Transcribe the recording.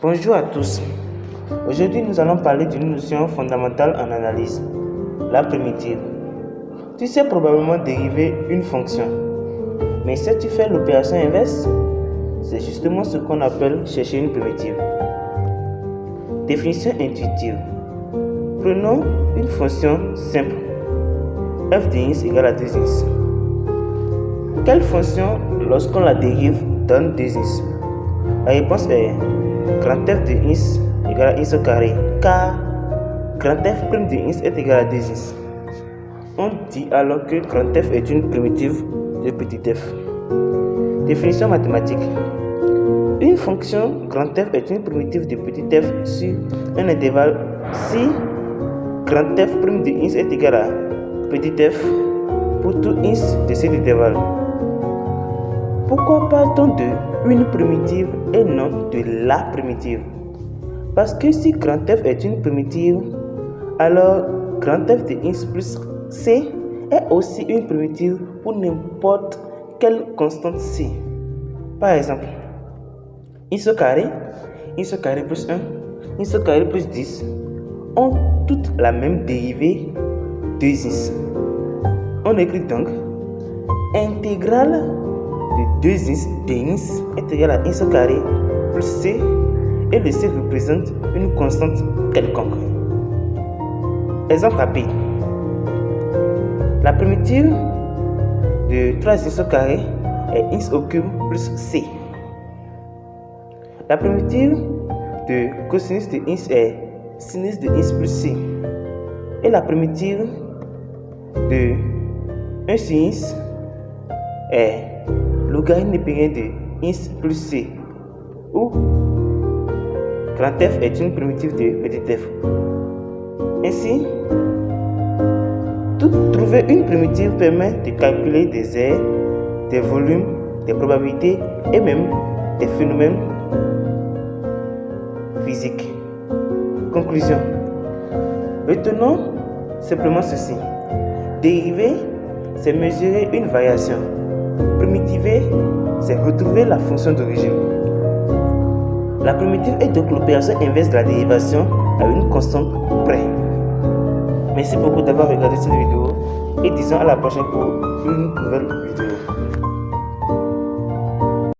Bonjour à tous. Aujourd'hui, nous allons parler d'une notion fondamentale en analyse, la primitive. Tu sais probablement dériver une fonction, mais sais-tu faire l'opération inverse? C'est justement ce qu'on appelle chercher une primitive. Définition intuitive. Prenons une fonction simple. F de x égale à 2x. Quelle fonction, lorsqu'on la dérive, donne 2x? La réponse est grand F de x égale à x au carré, car grand F' de x est égal à 2x. On dit alors que grand F est une primitive de petit f. Définition mathématique. Une fonction grand F est une primitive de petit f sur un intervalle si grand F' de x est égal à petit f pour tout x de cet intervalle. Pourquoi parle-t-on de une primitive et non de la primitive? Parce que si grand F est une primitive, alors grand F de x plus c est aussi une primitive pour n'importe quelle constante c. Par exemple, x au carré plus 1, x au carré plus 10 ont toutes la même dérivée 2x. On écrit donc intégrale de 2x de x est égal à x au carré plus c, et le c représente une constante quelconque. Exemple rapide. La primitive de 3x au carré est x au cube plus c. La primitive de cosinus de x est sinus de x plus c. Et la primitive de 1 sur x est logarithme népérien de x plus c, où grand F est une primitive de petit f. Ainsi, trouver une primitive permet de calculer des aires, des volumes, des probabilités et même des phénomènes physiques. Conclusion. Retenons simplement ceci. Dériver, c'est mesurer une variation. Primitiver, c'est retrouver la fonction d'origine. La primitive est donc l'opération inverse de la dérivation à une constante près. Merci beaucoup d'avoir regardé cette vidéo et disons à la prochaine pour une nouvelle vidéo.